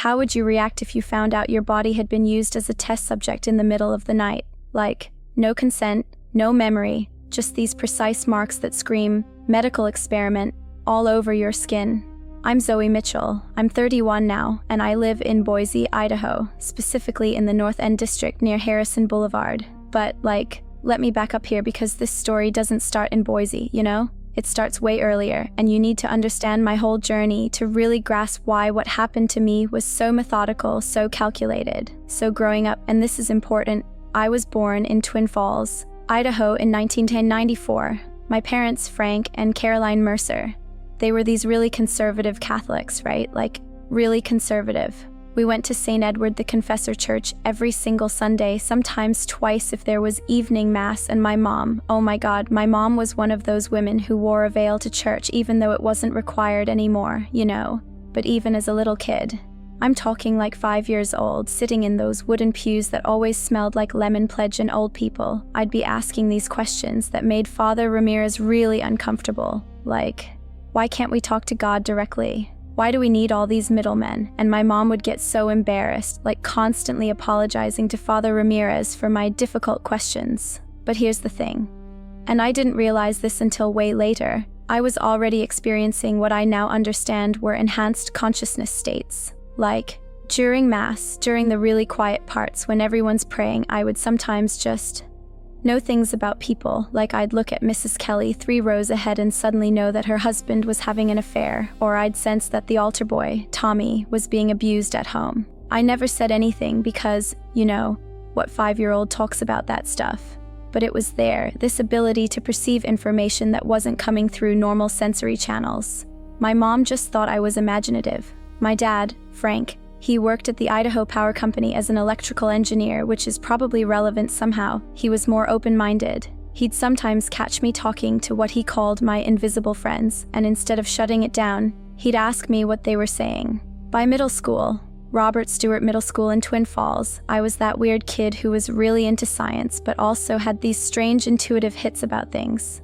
How would you react if you found out your body had been used as a test subject in the middle of the night? Like, no consent, no memory, just these precise marks that scream, medical experiment, all over your skin. I'm Zoe Mitchell. I'm 31 now, and I live in Boise, Idaho, specifically in the North End district near Harrison Boulevard. But, let me back up here because this story doesn't start in Boise, you know? It starts way earlier, and you need to understand my whole journey to really grasp why what happened to me was so methodical, so calculated. So growing up, and this is important, I was born in Twin Falls, Idaho in 1994. My parents, Frank and Caroline Mercer, they were these really conservative Catholics, right? Really conservative. We went to St. Edward the Confessor Church every single Sunday, sometimes twice if there was evening mass, and my mom, oh my God, my mom was one of those women who wore a veil to church even though it wasn't required anymore, you know. But even as a little kid, I'm talking 5 years old, sitting in those wooden pews that always smelled like lemon pledge and old people, I'd be asking these questions that made Father Ramirez really uncomfortable. Why can't we talk to God directly? Why do we need all these middlemen? And my mom would get so embarrassed, constantly apologizing to Father Ramirez for my difficult questions. But here's the thing, and I didn't realize this until way later, I was already experiencing what I now understand were enhanced consciousness states. During Mass, during the really quiet parts when everyone's praying, I would sometimes just know things about people, I'd look at Mrs. Kelly 3 rows ahead and suddenly know that her husband was having an affair, or I'd sense that the altar boy, Tommy, was being abused at home. I never said anything because, you know, what 5-year-old talks about that stuff? But it was there, this ability to perceive information that wasn't coming through normal sensory channels. My mom just thought I was imaginative. My dad, Frank, he worked at the Idaho Power Company as an electrical engineer, which is probably relevant somehow. He was more open-minded. He'd sometimes catch me talking to what he called my invisible friends, and instead of shutting it down, he'd ask me what they were saying. By middle school, Robert Stewart Middle School in Twin Falls, I was that weird kid who was really into science, but also had these strange intuitive hits about things.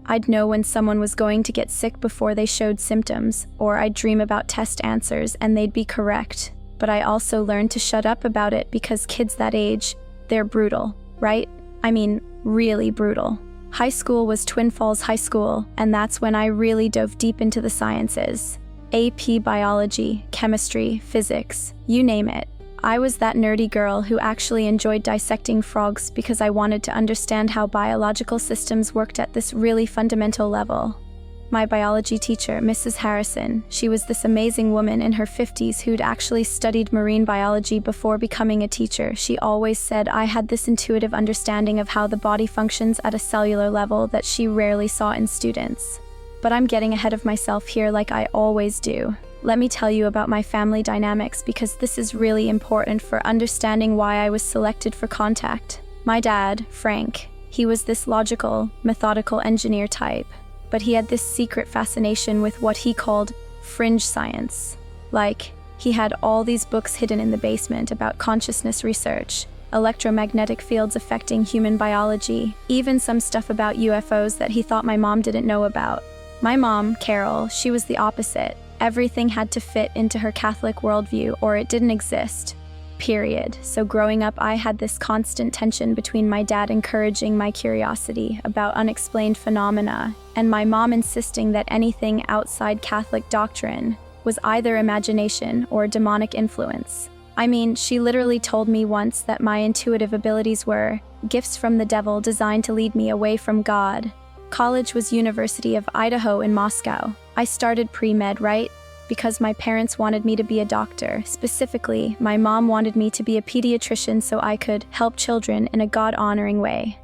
I'd know when someone was going to get sick before they showed symptoms, or I'd dream about test answers and they'd be correct. But I also learned to shut up about it because kids that age, they're brutal, right? I mean, really brutal. High school was Twin Falls High School, and that's when I really dove deep into the sciences. AP biology, chemistry, physics, you name it. I was that nerdy girl who actually enjoyed dissecting frogs because I wanted to understand how biological systems worked at this really fundamental level. My biology teacher, Mrs. Harrison, she was this amazing woman in her 50s who'd actually studied marine biology before becoming a teacher. She always said I had this intuitive understanding of how the body functions at a cellular level that she rarely saw in students. But I'm getting ahead of myself here like I always do. Let me tell you about my family dynamics because this is really important for understanding why I was selected for contact. My dad, Frank, he was this logical, methodical engineer type, but he had this secret fascination with what he called fringe science. He had all these books hidden in the basement about consciousness research, electromagnetic fields affecting human biology, even some stuff about UFOs that he thought my mom didn't know about. My mom, Carol, she was the opposite. Everything had to fit into her Catholic worldview or it didn't exist, period. So growing up, I had this constant tension between my dad encouraging my curiosity about unexplained phenomena and my mom insisting that anything outside Catholic doctrine was either imagination or demonic influence. I mean, she literally told me once that my intuitive abilities were gifts from the devil designed to lead me away from God. College was University of Idaho in Moscow. I started pre-med, right? Because my parents wanted me to be a doctor. Specifically, my mom wanted me to be a pediatrician so I could help children in a God-honoring way.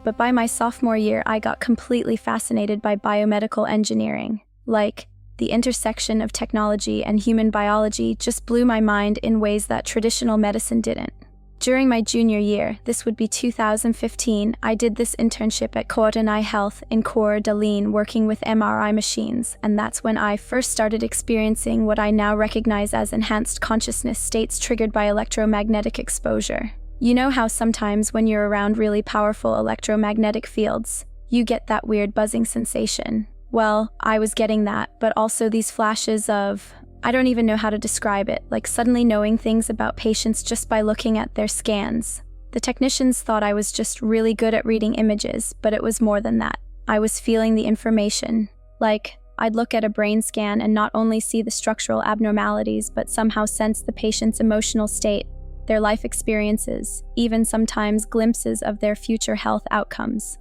But by my sophomore year, I got completely fascinated by biomedical engineering. The intersection of technology and human biology just blew my mind in ways that traditional medicine didn't. During my junior year, this would be 2015, I did this internship at Courtenay Health in Coeur d'Alene working with MRI machines, and that's when I first started experiencing what I now recognize as enhanced consciousness states triggered by electromagnetic exposure. You know how sometimes when you're around really powerful electromagnetic fields, you get that weird buzzing sensation? Well, I was getting that, but also these flashes of I don't even know how to describe it, like suddenly knowing things about patients just by looking at their scans. The technicians thought I was just really good at reading images, but it was more than that. I was feeling the information. Like, I'd look at a brain scan and not only see the structural abnormalities, but somehow sense the patient's emotional state, their life experiences, even sometimes glimpses of their future health outcomes.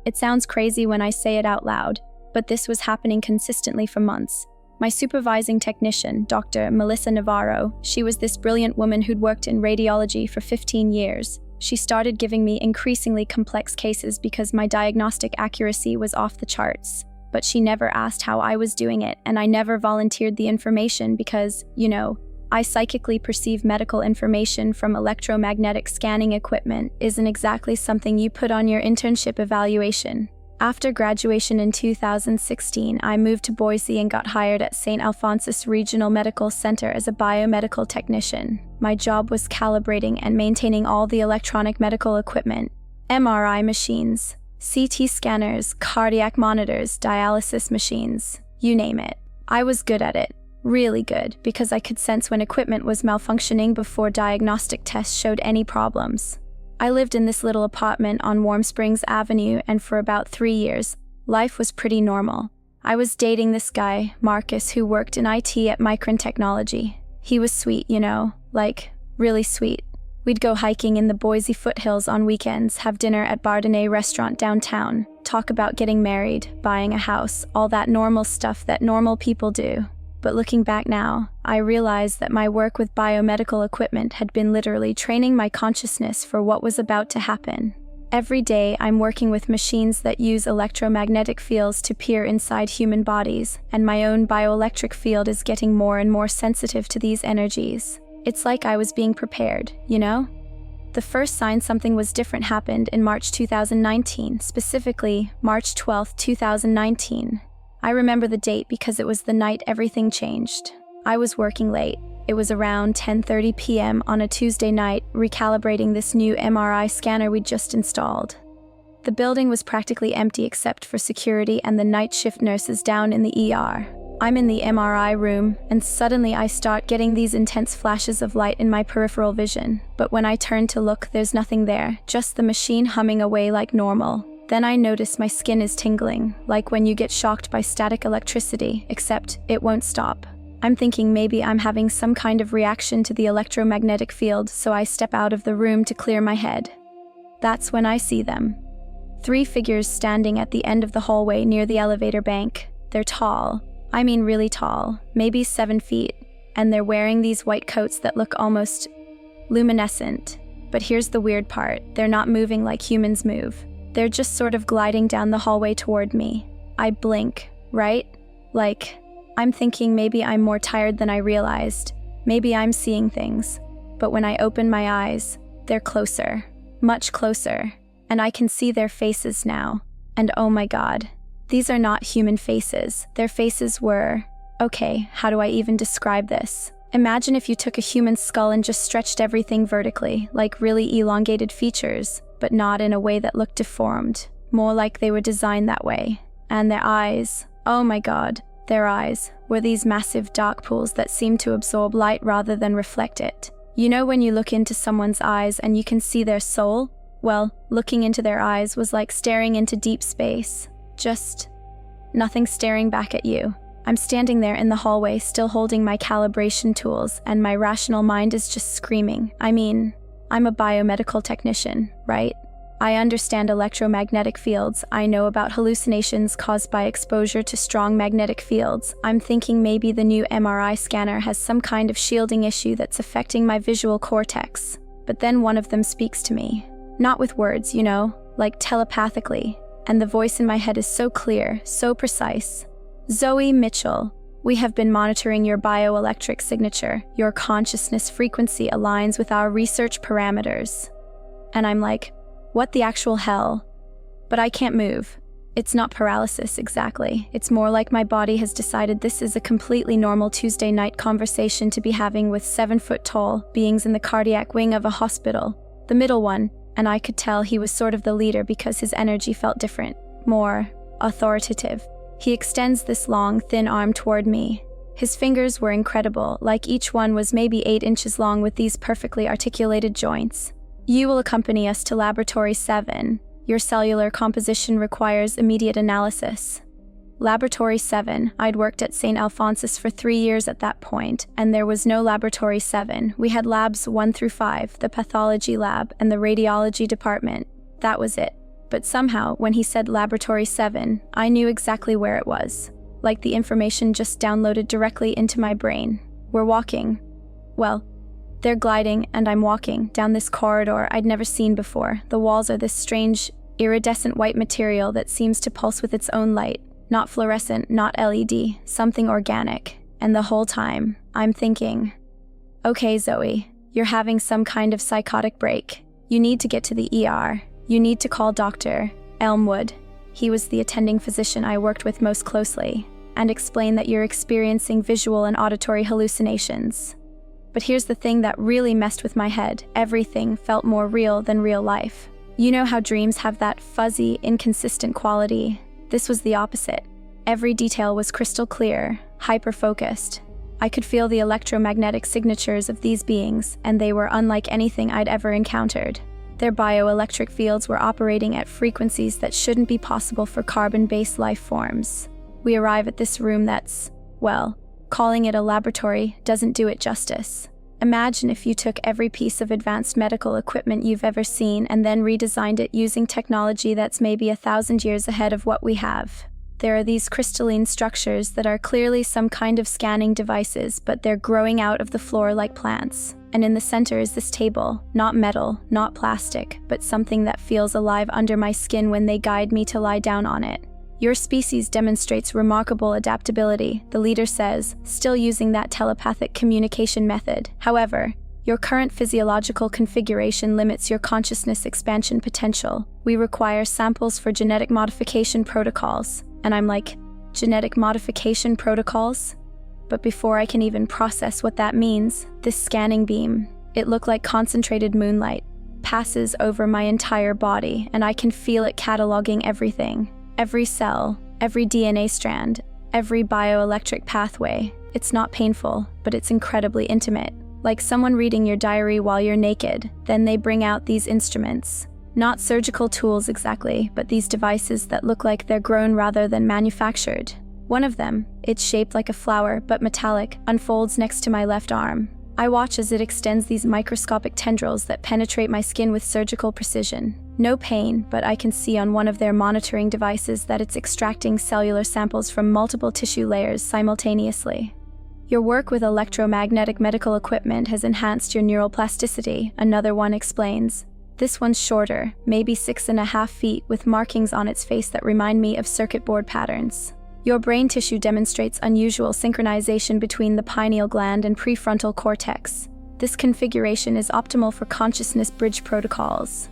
It sounds crazy when I say it out loud, but this was happening consistently for months. My supervising technician, Dr. Melissa Navarro, she was this brilliant woman who'd worked in radiology for 15 years. She started giving me increasingly complex cases because my diagnostic accuracy was off the charts. But she never asked how I was doing it, and I never volunteered the information because, I psychically perceive medical information from electromagnetic scanning equipment isn't exactly something you put on your internship evaluation. After graduation in 2016, I moved to Boise and got hired at St. Alphonsus Regional Medical Center as a biomedical technician. My job was calibrating and maintaining all the electronic medical equipment, MRI machines, CT scanners, cardiac monitors, dialysis machines, you name it. I was good at it, really good, because I could sense when equipment was malfunctioning before diagnostic tests showed any problems. I lived in this little apartment on Warm Springs Avenue, and for about 3 years, life was pretty normal. I was dating this guy, Marcus, who worked in IT at Micron Technology. He was sweet, like, really sweet. We'd go hiking in the Boise foothills on weekends, have dinner at Bardonnay restaurant downtown, talk about getting married, buying a house, all that normal stuff that normal people do. But looking back now, I realized that my work with biomedical equipment had been literally training my consciousness for what was about to happen. Every day, I'm working with machines that use electromagnetic fields to peer inside human bodies, and my own bioelectric field is getting more and more sensitive to these energies. It's like I was being prepared, The first sign something was different happened in March 2019, specifically March 12, 2019. I remember the date because it was the night everything changed. I was working late. It was around 10:30 p.m. on a Tuesday night, recalibrating this new MRI scanner we'd just installed. The building was practically empty except for security and the night shift nurses down in the ER. I'm in the MRI room, and suddenly I start getting these intense flashes of light in my peripheral vision. But when I turn to look, there's nothing there, just the machine humming away like normal. Then I notice my skin is tingling, like when you get shocked by static electricity, except it won't stop. I'm thinking maybe I'm having some kind of reaction to the electromagnetic field, so I step out of the room to clear my head. That's when I see them. 3 figures standing at the end of the hallway near the elevator bank. They're tall. I mean really tall, maybe 7 feet, and they're wearing these white coats that look almost luminescent. But here's the weird part, they're not moving like humans move. They're just sort of gliding down the hallway toward me. I blink, right? Like, I'm thinking maybe I'm more tired than I realized. Maybe I'm seeing things. But when I open my eyes, they're closer, much closer, and I can see their faces now. And oh my God. These are not human faces. Their faces were... Okay, how do I even describe this? Imagine if you took a human skull and just stretched everything vertically, like really elongated features, but not in a way that looked deformed. More like they were designed that way. And their eyes, oh my God, their eyes were these massive dark pools that seemed to absorb light rather than reflect it. You know when you look into someone's eyes and you can see their soul? Well, looking into their eyes was like staring into deep space. Just nothing staring back at you. I'm standing there in the hallway, still holding my calibration tools, and my rational mind is just screaming. I mean, I'm a biomedical technician, right? I understand electromagnetic fields. I know about hallucinations caused by exposure to strong magnetic fields. I'm thinking maybe the new MRI scanner has some kind of shielding issue that's affecting my visual cortex. But then one of them speaks to me. Not with words, like telepathically. And the voice in my head is so clear, so precise. Zoe Mitchell, we have been monitoring your bioelectric signature. Your consciousness frequency aligns with our research parameters. And I'm like, what the actual hell? But I can't move. It's not paralysis exactly. It's more like my body has decided this is a completely normal Tuesday night conversation to be having with 7-foot-tall beings in the cardiac wing of a hospital. The middle one, and I could tell he was sort of the leader because his energy felt different, more authoritative. He extends this long, thin arm toward me. His fingers were incredible, like each one was maybe 8 inches long with these perfectly articulated joints. "You will accompany us to Laboratory 7. Your cellular composition requires immediate analysis." Laboratory 7. I'd worked at St. Alphonsus for 3 years at that point, and there was no Laboratory 7. We had labs 1 through 5, the pathology lab and the radiology department. That was it. But somehow, when he said Laboratory 7, I knew exactly where it was. Like the information just downloaded directly into my brain. We're walking. Well, they're gliding, and I'm walking down this corridor I'd never seen before. The walls are this strange, iridescent white material that seems to pulse with its own light. Not fluorescent, not LED, something organic. And the whole time, I'm thinking, okay, Zoe, you're having some kind of psychotic break. You need to get to the ER. You need to call Dr. Elmwood. He was the attending physician I worked with most closely, and explain that you're experiencing visual and auditory hallucinations. But here's the thing that really messed with my head. Everything felt more real than real life. You know how dreams have that fuzzy, inconsistent quality? This was the opposite. Every detail was crystal clear, hyper-focused. I could feel the electromagnetic signatures of these beings, and they were unlike anything I'd ever encountered. Their bioelectric fields were operating at frequencies that shouldn't be possible for carbon-based life forms. We arrive at this room that's, well, calling it a laboratory doesn't do it justice. Imagine if you took every piece of advanced medical equipment you've ever seen and then redesigned it using technology that's maybe 1,000 years ahead of what we have. There are these crystalline structures that are clearly some kind of scanning devices, but they're growing out of the floor like plants. And in the center is this table, not metal, not plastic, but something that feels alive under my skin when they guide me to lie down on it. "Your species demonstrates remarkable adaptability," the leader says, still using that telepathic communication method. "However, your current physiological configuration limits your consciousness expansion potential. We require samples for genetic modification protocols." And I'm like, genetic modification protocols? But before I can even process what that means, this scanning beam, it looked like concentrated moonlight, passes over my entire body, and I can feel it cataloging everything. Every cell, every DNA strand, every bioelectric pathway. It's not painful, but it's incredibly intimate. Like someone reading your diary while you're naked. Then they bring out these instruments. Not surgical tools exactly, but these devices that look like they're grown rather than manufactured. One of them, it's shaped like a flower but metallic, unfolds next to my left arm. I watch as it extends these microscopic tendrils that penetrate my skin with surgical precision. No pain, but I can see on one of their monitoring devices that it's extracting cellular samples from multiple tissue layers simultaneously. "Your work with electromagnetic medical equipment has enhanced your neural plasticity," another one explains. "This one's shorter, maybe 6.5 feet, with markings on its face that remind me of circuit board patterns. Your brain tissue demonstrates unusual synchronization between the pineal gland and prefrontal cortex. This configuration is optimal for consciousness bridge protocols."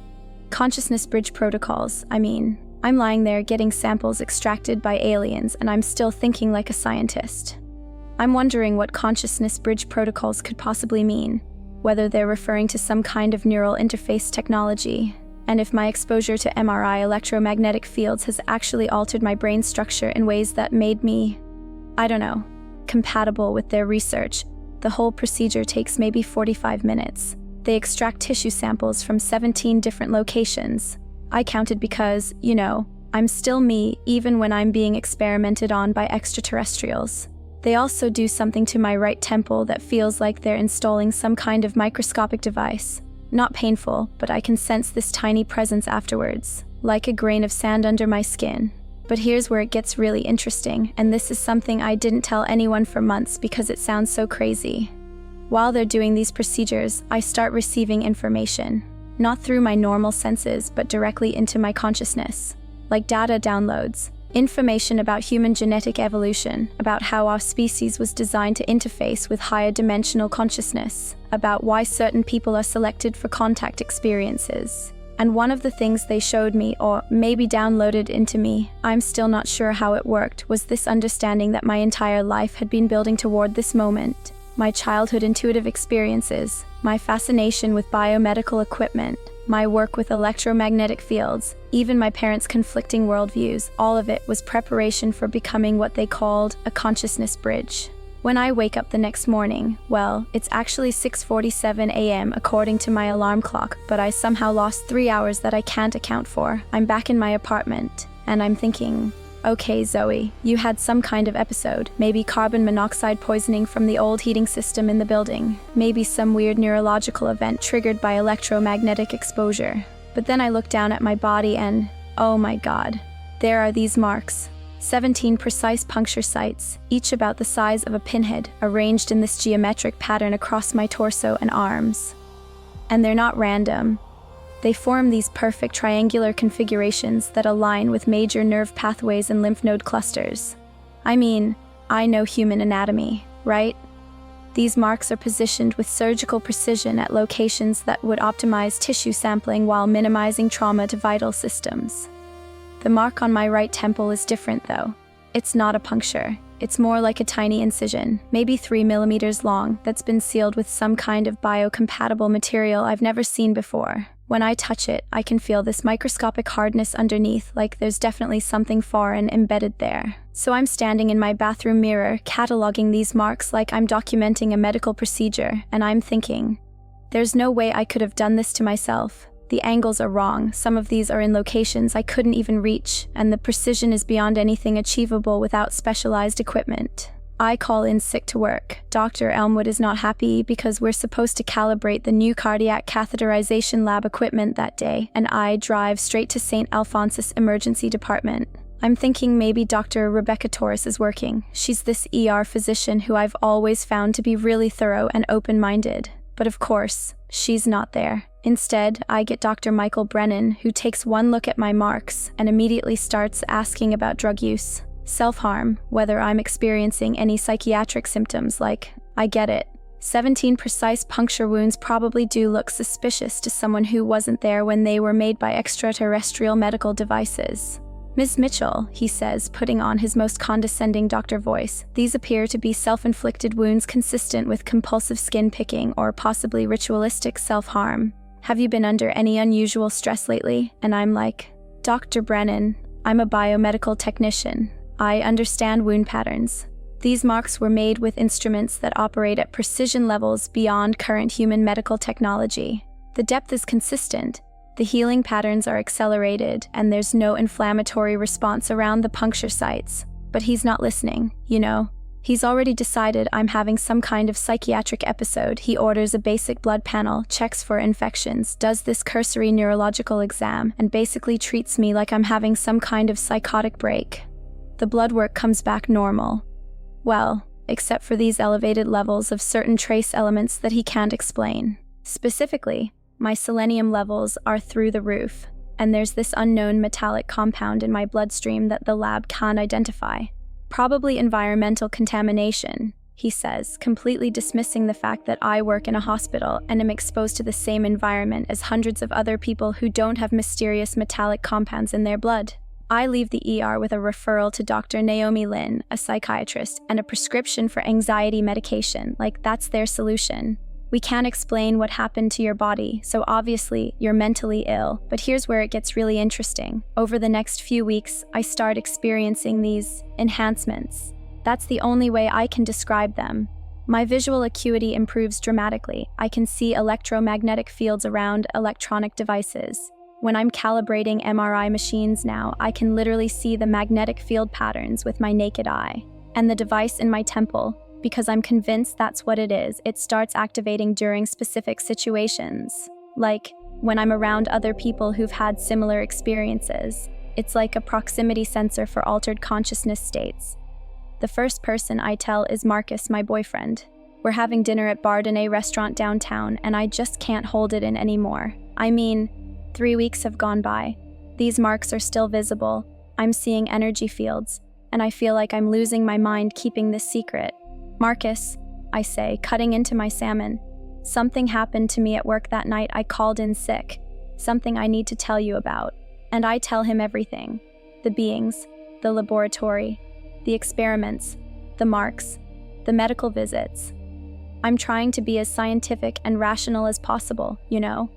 Consciousness bridge protocols, I'm lying there getting samples extracted by aliens, and I'm still thinking like a scientist. I'm wondering what consciousness bridge protocols could possibly mean, whether they're referring to some kind of neural interface technology, and if my exposure to MRI electromagnetic fields has actually altered my brain structure in ways that made me, compatible with their research. The whole procedure takes maybe 45 minutes. They extract tissue samples from 17 different locations. I counted because, I'm still me even when I'm being experimented on by extraterrestrials. They also do something to my right temple that feels like they're installing some kind of microscopic device. Not painful, but I can sense this tiny presence afterwards, like a grain of sand under my skin. But here's where it gets really interesting, and this is something I didn't tell anyone for months because it sounds so crazy. While they're doing these procedures, I start receiving information, not through my normal senses, but directly into my consciousness, like data downloads. Information about human genetic evolution, about how our species was designed to interface with higher dimensional consciousness, about why certain people are selected for contact experiences. And one of the things they showed me, or maybe downloaded into me, I'm still not sure how it worked, was this understanding that my entire life had been building toward this moment. My childhood intuitive experiences, my fascination with biomedical equipment, my work with electromagnetic fields, even my parents' conflicting worldviews, all of it was preparation for becoming what they called a consciousness bridge. When I wake up the next morning, well, it's actually 6:47 a.m. according to my alarm clock, but I somehow lost 3 hours that I can't account for. I'm back in my apartment, and I'm thinking, okay, Zoe, you had some kind of episode. Maybe carbon monoxide poisoning from the old heating system in the building. Maybe some weird neurological event triggered by electromagnetic exposure. But then I look down at my body and, oh my God, there are these marks. 17 precise puncture sites, each about the size of a pinhead, arranged in this geometric pattern across my torso and arms. And they're not random. They form these perfect triangular configurations that align with major nerve pathways and lymph node clusters. I mean, I know human anatomy, right? These marks are positioned with surgical precision at locations that would optimize tissue sampling while minimizing trauma to vital systems. The mark on my right temple is different, though. It's not a puncture. It's more like a tiny incision, maybe 3 millimeters long, that's been sealed with some kind of biocompatible material I've never seen before. When I touch it, I can feel this microscopic hardness underneath, like there's definitely something foreign embedded there. So I'm standing in my bathroom mirror, cataloging these marks like I'm documenting a medical procedure, and I'm thinking, there's no way I could have done this to myself. The angles are wrong, some of these are in locations I couldn't even reach, and the precision is beyond anything achievable without specialized equipment. I call in sick to work. Dr. Elmwood is not happy because we're supposed to calibrate the new cardiac catheterization lab equipment that day, and I drive straight to St. Alphonsus Emergency Department. I'm thinking maybe Dr. Rebecca Torres is working. She's this ER physician who I've always found to be really thorough and open-minded. But of course, she's not there. Instead, I get Dr. Michael Brennan, who takes one look at my marks and immediately starts asking about drug use, self-harm, whether I'm experiencing any psychiatric symptoms like, I get it. 17 precise puncture wounds probably do look suspicious to someone who wasn't there when they were made by extraterrestrial medical devices. Ms. Mitchell, he says, putting on his most condescending doctor voice, these appear to be self-inflicted wounds consistent with compulsive skin picking or possibly ritualistic self-harm. Have you been under any unusual stress lately? And I'm like, Dr. Brennan, I'm a biomedical technician. I understand wound patterns. These marks were made with instruments that operate at precision levels beyond current human medical technology. The depth is consistent. The healing patterns are accelerated, and there's no inflammatory response around the puncture sites. But he's not listening, you know. He's already decided I'm having some kind of psychiatric episode. He orders a basic blood panel, checks for infections, does this cursory neurological exam, and basically treats me like I'm having some kind of psychotic break. The blood work comes back normal. Well, except for these elevated levels of certain trace elements that he can't explain. Specifically, my selenium levels are through the roof, and there's this unknown metallic compound in my bloodstream that the lab can't identify. Probably environmental contamination, he says, completely dismissing the fact that I work in a hospital and am exposed to the same environment as hundreds of other people who don't have mysterious metallic compounds in their blood. I leave the ER with a referral to Dr. Naomi Lynn, a psychiatrist, and a prescription for anxiety medication, like that's their solution. We can't explain what happened to your body, so obviously you're mentally ill. But here's where it gets really interesting. Over the next few weeks, I start experiencing these enhancements. That's the only way I can describe them. My visual acuity improves dramatically. I can see electromagnetic fields around electronic devices. When I'm calibrating MRI machines now, I can literally see the magnetic field patterns with my naked eye. And the device in my temple, because I'm convinced that's what it is, it starts activating during specific situations. Like when I'm around other people who've had similar experiences. It's like a proximity sensor for altered consciousness states. The first person I tell is Marcus, my boyfriend. We're having dinner at Bardonnay restaurant downtown, and I just can't hold it in anymore. I mean, 3 weeks have gone by. These marks are still visible. I'm seeing energy fields, and I feel like I'm losing my mind keeping this secret. Marcus, I say, cutting into my salmon. Something happened to me at work that night. I called in sick. Something I need to tell you about. And I tell him everything. The beings, the laboratory, the experiments, the marks, the medical visits. I'm trying to be as scientific and rational as possible, you know?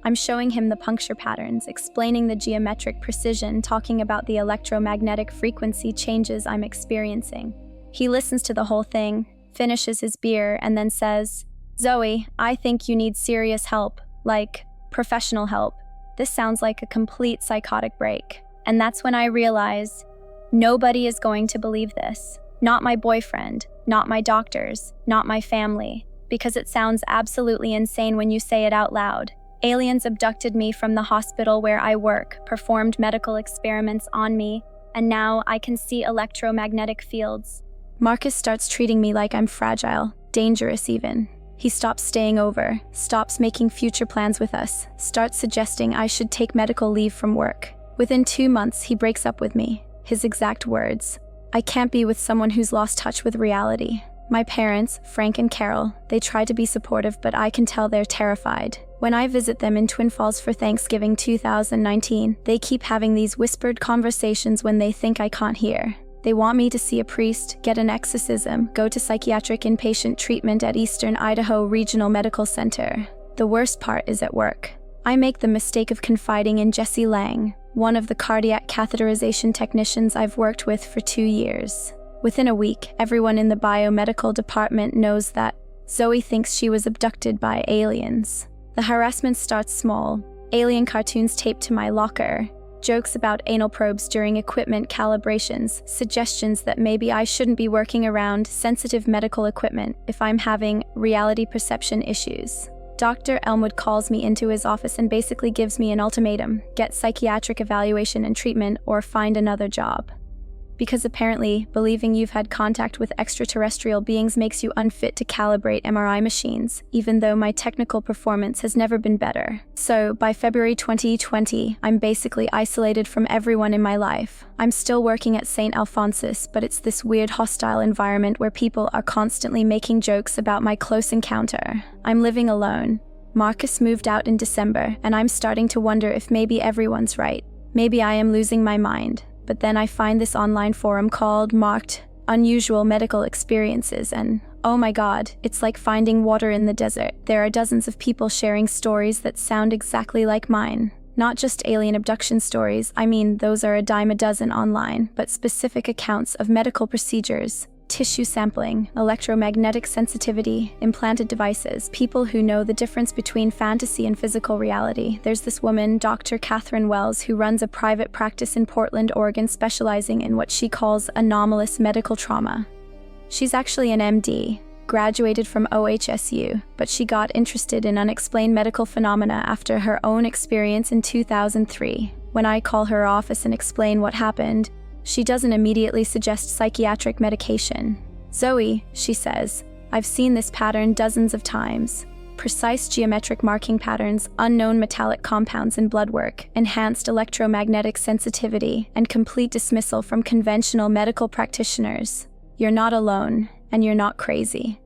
I'm showing him the puncture patterns, explaining the geometric precision, talking about the electromagnetic frequency changes I'm experiencing. He listens to the whole thing, finishes his beer, and then says, "Zoe, I think you need serious help, like professional help." This sounds like a complete psychotic break. And that's when I realize nobody is going to believe this. Not my boyfriend, not my doctors, not my family, because it sounds absolutely insane when you say it out loud. Aliens abducted me from the hospital where I work, performed medical experiments on me, and now I can see electromagnetic fields. Marcus starts treating me like I'm fragile, dangerous even. He stops staying over, stops making future plans with us, starts suggesting I should take medical leave from work. Within 2 months, he breaks up with me. His exact words: "I can't be with someone who's lost touch with reality." My parents, Frank and Carol, they try to be supportive, but I can tell they're terrified. When I visit them in Twin Falls for Thanksgiving 2019, they keep having these whispered conversations when they think I can't hear. They want me to see a priest, get an exorcism, go to psychiatric inpatient treatment at Eastern Idaho Regional Medical Center. The worst part is at work. I make the mistake of confiding in Jesse Lang, one of the cardiac catheterization technicians I've worked with for 2 years. Within a week, everyone in the biomedical department knows that Zoe thinks she was abducted by aliens. The harassment starts small: alien cartoons taped to my locker, jokes about anal probes during equipment calibrations, suggestions that maybe I shouldn't be working around sensitive medical equipment if I'm having reality perception issues. Dr. Elmwood calls me into his office and basically gives me an ultimatum: get psychiatric evaluation and treatment or find another job. Because apparently, believing you've had contact with extraterrestrial beings makes you unfit to calibrate MRI machines, even though my technical performance has never been better. So, by February 2020, I'm basically isolated from everyone in my life. I'm still working at St. Alphonsus, but it's this weird hostile environment where people are constantly making jokes about my close encounter. I'm living alone. Marcus moved out in December, and I'm starting to wonder if maybe everyone's right. Maybe I am losing my mind. But then I find this online forum called Marked Unusual Medical Experiences, and oh my god, it's like finding water in the desert. There are dozens of people sharing stories that sound exactly like mine. Not just alien abduction stories, I mean, those are a dime a dozen online, but specific accounts of medical procedures, tissue sampling, electromagnetic sensitivity, implanted devices, people who know the difference between fantasy and physical reality. There's this woman, Dr. Catherine Wells, who runs a private practice in Portland, Oregon, specializing in what she calls anomalous medical trauma. She's actually an MD, graduated from OHSU, but she got interested in unexplained medical phenomena after her own experience in 2003. When I call her office and explain what happened, she doesn't immediately suggest psychiatric medication. "Zoe," she says, "I've seen this pattern dozens of times. Precise geometric marking patterns, unknown metallic compounds in blood work, enhanced electromagnetic sensitivity, and complete dismissal from conventional medical practitioners. You're not alone, and you're not crazy."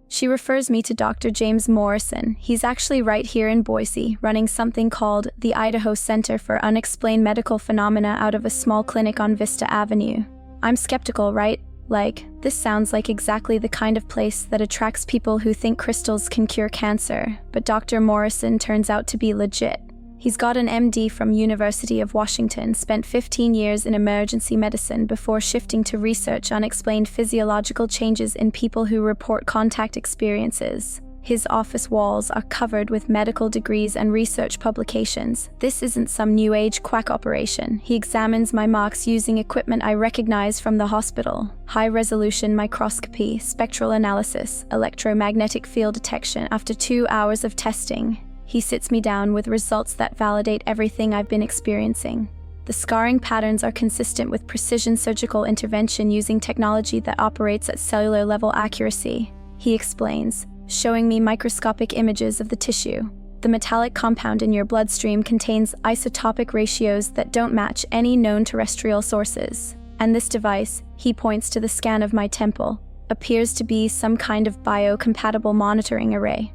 She refers me to Dr. James Morrison. He's actually right here in Boise, running something called the Idaho Center for Unexplained Medical Phenomena out of a small clinic on Vista Avenue. I'm skeptical, right? Like, this sounds like exactly the kind of place that attracts people who think crystals can cure cancer, but Dr. Morrison turns out to be legit. He's got an MD from University of Washington, spent 15 years in emergency medicine before shifting to research unexplained physiological changes in people who report contact experiences. His office walls are covered with medical degrees and research publications. This isn't some new age quack operation. He examines my marks using equipment I recognize from the hospital: high-resolution microscopy, spectral analysis, electromagnetic field detection. After 2 hours of testing, he sits me down with results that validate everything I've been experiencing. The scarring patterns are consistent with precision surgical intervention using technology that operates at cellular level accuracy, he explains, showing me microscopic images of the tissue. The metallic compound in your bloodstream contains isotopic ratios that don't match any known terrestrial sources. And this device, he points to the scan of my temple, appears to be some kind of biocompatible monitoring array.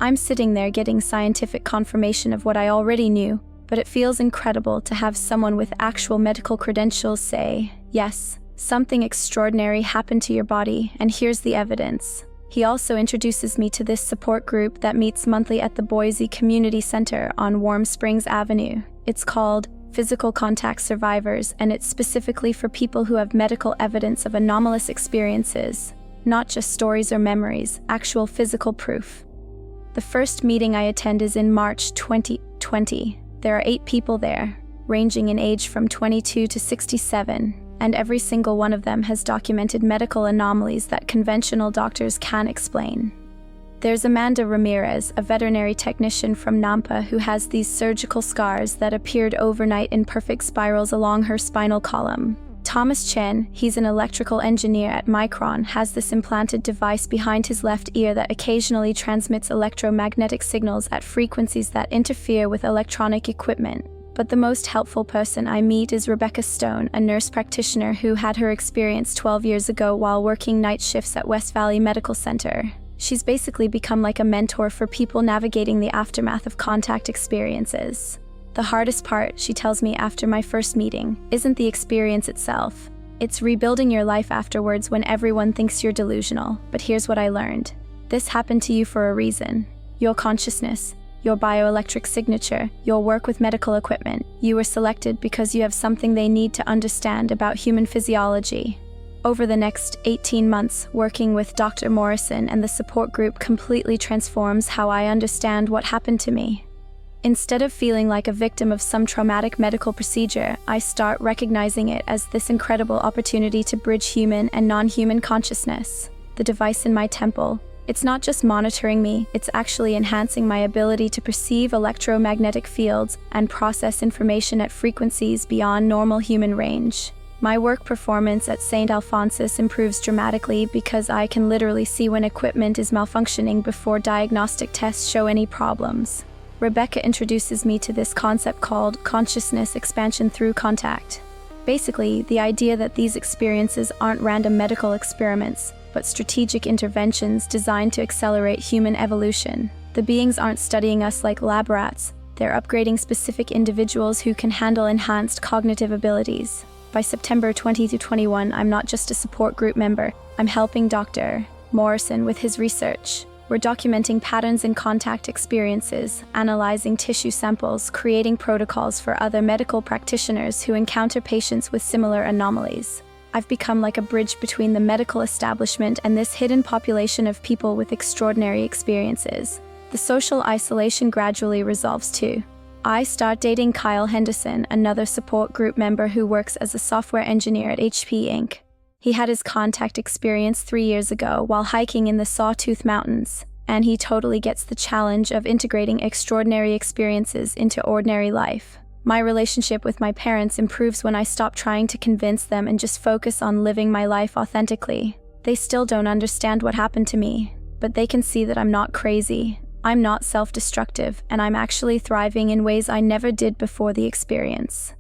I'm sitting there getting scientific confirmation of what I already knew, but it feels incredible to have someone with actual medical credentials say, "Yes, something extraordinary happened to your body, and here's the evidence." He also introduces me to this support group that meets monthly at the Boise Community Center on Warm Springs Avenue. It's called Physical Contact Survivors, and it's specifically for people who have medical evidence of anomalous experiences. Not just stories or memories, actual physical proof. The first meeting I attend is in March 2020. There are 8 people there, ranging in age from 22 to 67, and every single one of them has documented medical anomalies that conventional doctors can't explain. There's Amanda Ramirez, a veterinary technician from Nampa who has these surgical scars that appeared overnight in perfect spirals along her spinal column. Thomas Chen, he's an electrical engineer at Micron, has this implanted device behind his left ear that occasionally transmits electromagnetic signals at frequencies that interfere with electronic equipment. But the most helpful person I meet is Rebecca Stone, a nurse practitioner who had her experience 12 years ago while working night shifts at West Valley Medical Center. She's basically become like a mentor for people navigating the aftermath of contact experiences. The hardest part, she tells me after my first meeting, isn't the experience itself. It's rebuilding your life afterwards when everyone thinks you're delusional. But here's what I learned. This happened to you for a reason. Your consciousness, your bioelectric signature, your work with medical equipment. You were selected because you have something they need to understand about human physiology. Over the next 18 months, working with Dr. Morrison and the support group completely transforms how I understand what happened to me. Instead of feeling like a victim of some traumatic medical procedure, I start recognizing it as this incredible opportunity to bridge human and non-human consciousness. The device in my temple, it's not just monitoring me, it's actually enhancing my ability to perceive electromagnetic fields and process information at frequencies beyond normal human range. My work performance at St. Alphonsus improves dramatically because I can literally see when equipment is malfunctioning before diagnostic tests show any problems. Rebecca introduces me to this concept called consciousness expansion through contact. Basically, the idea that these experiences aren't random medical experiments, but strategic interventions designed to accelerate human evolution. The beings aren't studying us like lab rats, they're upgrading specific individuals who can handle enhanced cognitive abilities. By September 2021, I'm not just a support group member, I'm helping Dr. Morrison with his research. We're documenting patterns in contact experiences, analyzing tissue samples, creating protocols for other medical practitioners who encounter patients with similar anomalies. I've become like a bridge between the medical establishment and this hidden population of people with extraordinary experiences. The social isolation gradually resolves too. I start dating Kyle Henderson, another support group member who works as a software engineer at HP Inc. He had his contact experience 3 years ago while hiking in the Sawtooth Mountains, and he totally gets the challenge of integrating extraordinary experiences into ordinary life. My relationship with my parents improves when I stop trying to convince them and just focus on living my life authentically. They still don't understand what happened to me, but they can see that I'm not crazy. I'm not self-destructive, and I'm actually thriving in ways I never did before the experience.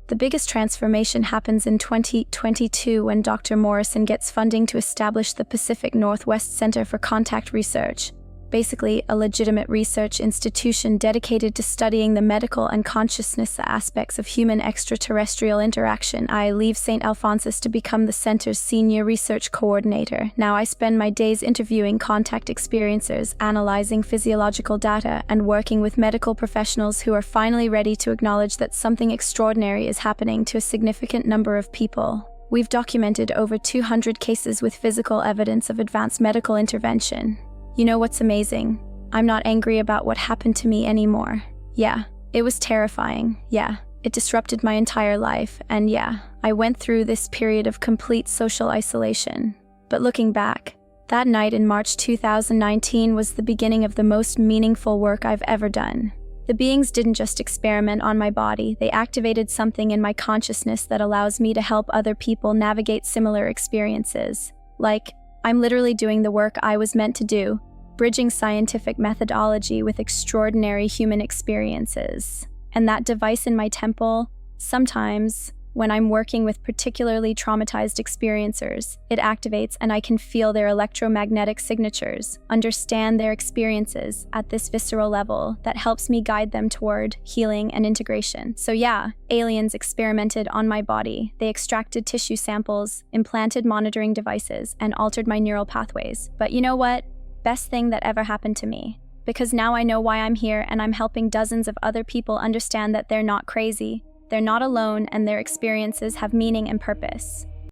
The biggest transformation happens in 2022 when Dr. Morrison gets funding to establish the Pacific Northwest Center for Contact Research, basically a legitimate research institution dedicated to studying the medical and consciousness aspects of human extraterrestrial interaction. I leave St. Alphonsus to become the center's senior research coordinator. Now I spend my days interviewing contact experiencers, analyzing physiological data, and working with medical professionals who are finally ready to acknowledge that something extraordinary is happening to a significant number of people. We've documented over 200 cases with physical evidence of advanced medical intervention. You know what's amazing? I'm not angry about what happened to me anymore. Yeah, it was terrifying. Yeah, it disrupted my entire life. And yeah, I went through this period of complete social isolation. But looking back, that night in March 2019 was the beginning of the most meaningful work I've ever done. The beings didn't just experiment on my body, they activated something in my consciousness that allows me to help other people navigate similar experiences. Like, I'm literally doing the work I was meant to do, bridging scientific methodology with extraordinary human experiences. And that device in my temple, sometimes, when I'm working with particularly traumatized experiencers, it activates and I can feel their electromagnetic signatures, understand their experiences at this visceral level that helps me guide them toward healing and integration. So yeah, aliens experimented on my body. They extracted tissue samples, implanted monitoring devices, and altered my neural pathways. But you know what? Best thing that ever happened to me. Because now I know why I'm here and I'm helping dozens of other people understand that they're not crazy. They're not alone, and their experiences have meaning and purpose.